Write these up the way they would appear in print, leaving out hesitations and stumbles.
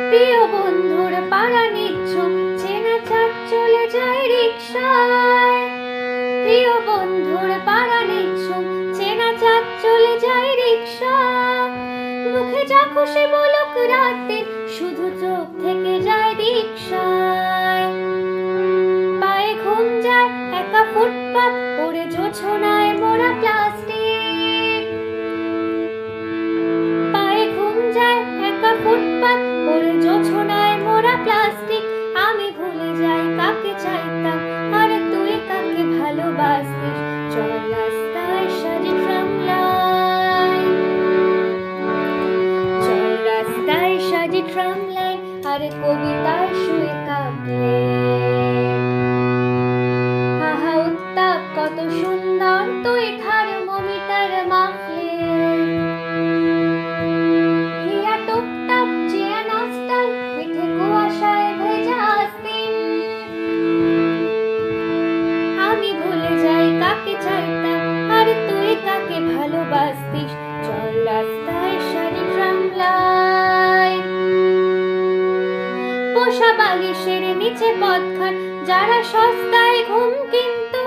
প্রিয় বন্ধুর পাড়া নিচ্ছুক চেনা চাঁদ চলে যায় রিকশায়। প্রিয় বন্ধুর পাড়া নিচ্ছুক চেনা চাঁদ চলে যায় রিকশা। মুখে যা খুশি বলুক রাতে, শুধু চোখ থেকে যায় রিকশায়। পায়ে ঘুম যায় একা ফুটপাত, ওরে জোছনায় মোড়া প্লাস্টিক। পায়ে ঘুম যায় একা ফুটপাত, ওরে জোছনায় মোড়া প্লাস্টিক। আমি ভুলে যাই কাকে চাইতাম, আর তুই কাকে ভালোবাসতিস। চল রাস্তায় সাজে ট্রাম লাইন, চল রাস্তায় সাজে ট্রাম লাইন, আর কবিতায় শুয়ে কাঁদলে। আহা উত্তাপ কত সুন্দর, তুই থার্মোমিটার মাপলে। হিয়া টুপটাপ জিয়া নস্টাল, পিঠে কুয়াশায় ভেজা আস্তিন। আমি ভুলে যাই কাকে চাইতাম, আর তুই কাকে ভালোবাসতিস। চল রাস্তায় সাজে ট্রাম লাইন। পোষা বালিশের নিচে পথঘাট, যারা সস্তায় ঘুম কিনতো।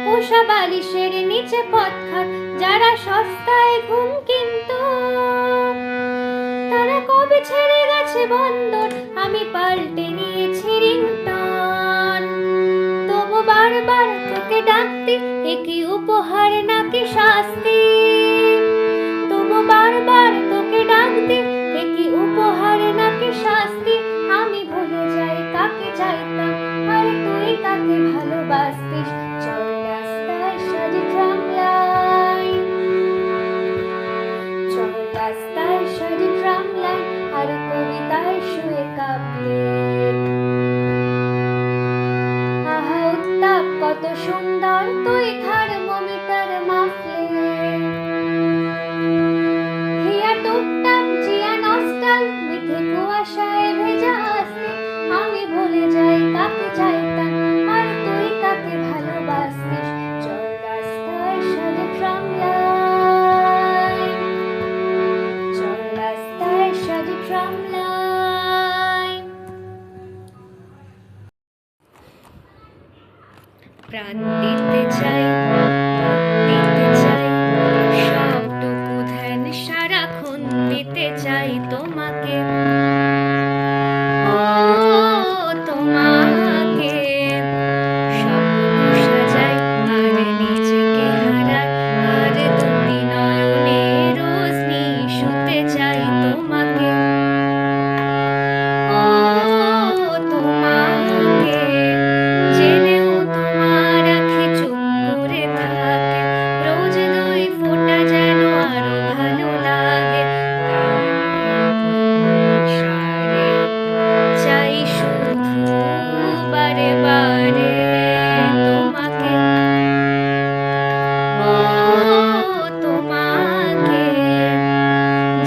পোষা বালিশের নিচে পথঘাট, যারা সস্তায় ঘুম কিনতো। তারা কবে ছেড়ে গেছে বন্দর, আমি পাল্টে নিয়েছি রিংটন। তবু বারবার তোকে ডাকতে, একই উপহার নাকি শাস্তি। তবু বারবার তোকে ডাকতে, একই উপহার নাকি শাস্তি। আমি ভুলে যাই কাকে চাইতাম, আর তুই কাকে ভালোবাসতিস। চল রাস্তায় সাজে ট্রাম লাইন, চল রাস্তায় সাজে ট্রাম লাইন, আর কবিতায় শুয়ে কাঁদলে। আহা উত্তাপ কত সুন্দর, তুই থার্মোমিটার মাপলে। হিয়া টুপটাপ জিয়া নস্টাল, পিঠে কুয়াশায় ভেজা আস্তে। আমি ভুলে যাই কাকে চাইতাম, আর তুই কাকে ভালোবাসতিস। চল রাস্তায় সাজে ট্রাম লাইন, চল রাস্তায় সাজে ট্রাম লাইন। প্রাণ দিতে চাই, দিতে চাই, সবটুকু ধ্যান সারাক্ষণ দিতে চাই তোমাকে। ও তোমাকে স্বপ্ন সাজাই, আর নিজেকে হারাই, আর দুটি নয়নে রোজ নিশুতে চাই তোমাকে। ও তোমাকে জেনেও তোমার আঁখি চুপ করে থাকে, রোজ দুই ফোঁটা যেন আরো ভালো লাগে। সারে চাই শুধু বারে বারে তোমাকে। ও তোমাকে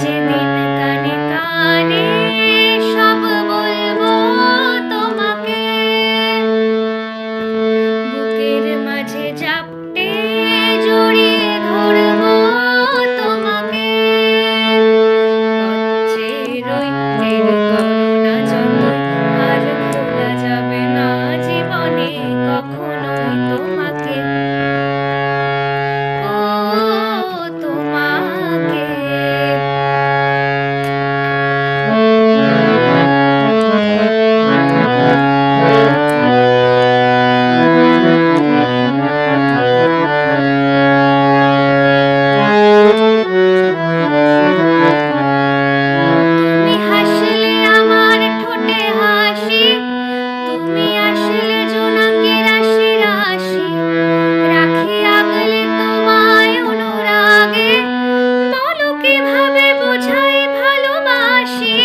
যেদিন কানে কানে সব বলবো তোমাকে। বুকের মাঝে জাপটে জড়িয়ে ধরবো তোমাকে। কচ্ছের ওই টের করোনা যতই, আর ভোলা যাবে না জীবনে কখনোই তোমাকে। ও তোমাকে তুমি হাসলে আমার ঠোঁটে হাসি, তুমি আসলে জোনাকি রাশি রাশি। রাখি আগলে তোমায় অনুরাগে, বলো কিভাবে বোঝাই ভালোবাসি।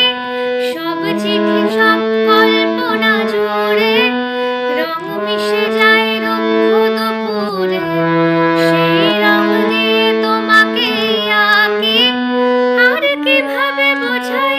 সব চিঠি সব কল্পনা জুড়ে, রং মিশে যায় রুক্ষ দুপুরে। সেই রং দিয়ে তোমাকে আঁকি, আর কিভাবে বোঝাই